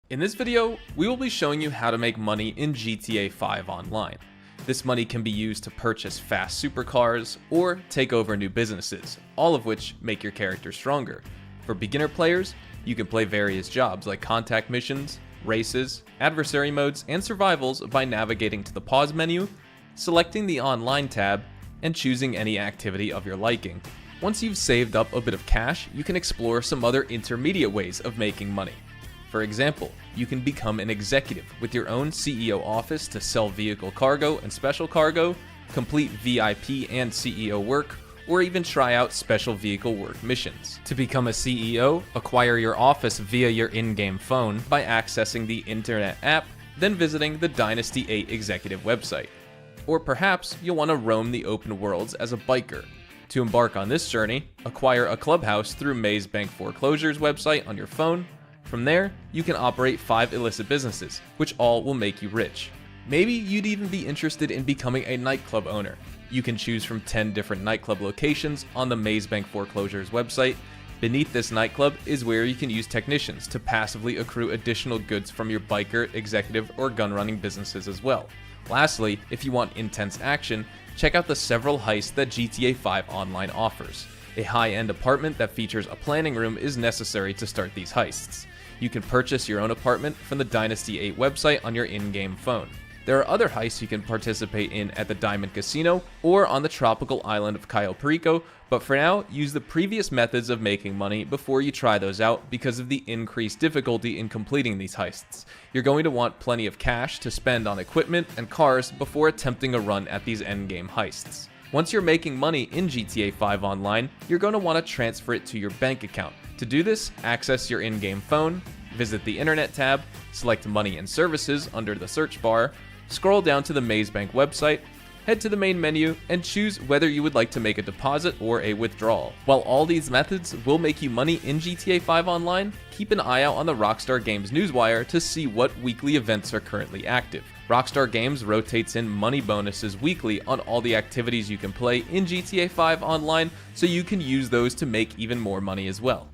In this video, we will be showing you how to make money in GTA 5 Online. This money can be used to purchase fast supercars or take over new businesses, all of which make your character stronger. For beginner players, you can play various jobs like contact missions, races, adversary modes, and survivals by navigating to the pause menu, selecting the online tab, and choosing any activity of your liking. Once you've saved up a bit of cash, you can explore some other intermediate ways of making money. For example, you can become an executive with your own CEO office to sell vehicle cargo and special cargo, complete VIP and CEO work, or even try out special vehicle work missions. To become a CEO, acquire your office via your in-game phone by accessing the internet app, then visiting the Dynasty 8 executive website. Or perhaps you'll want to roam the open worlds as a biker. To embark on this journey, acquire a clubhouse through Maze Bank Foreclosures website on your phone. From there, you can operate 5 illicit businesses, which all will make you rich. Maybe you'd even be interested in becoming a nightclub owner. You can choose from 10 different nightclub locations on the Maze Bank Foreclosures website. Beneath this nightclub is where you can use technicians to passively accrue additional goods from your biker, executive, or gun running businesses as well. Lastly, if you want intense action, check out the several heists that GTA 5 Online offers. A high-end apartment that features a planning room is necessary to start these heists. You can purchase your own apartment from the Dynasty 8 website on your in-game phone. There are other heists you can participate in at the Diamond Casino or on the tropical island of Cayo Perico, but for now, use the previous methods of making money before you try those out because of the increased difficulty in completing these heists. You're going to want plenty of cash to spend on equipment and cars before attempting a run at these endgame heists. Once you're making money in GTA 5 Online, you're going to want to transfer it to your bank account. To do this, access your in-game phone, visit the Internet tab, select Money and Services under the search bar, scroll down to the Maze Bank website, head to the main menu, and choose whether you would like to make a deposit or a withdrawal. While all these methods will make you money in GTA 5 Online, keep an eye out on the Rockstar Games newswire to see what weekly events are currently active. Rockstar Games rotates in money bonuses weekly on all the activities you can play in GTA 5 Online, so you can use those to make even more money as well.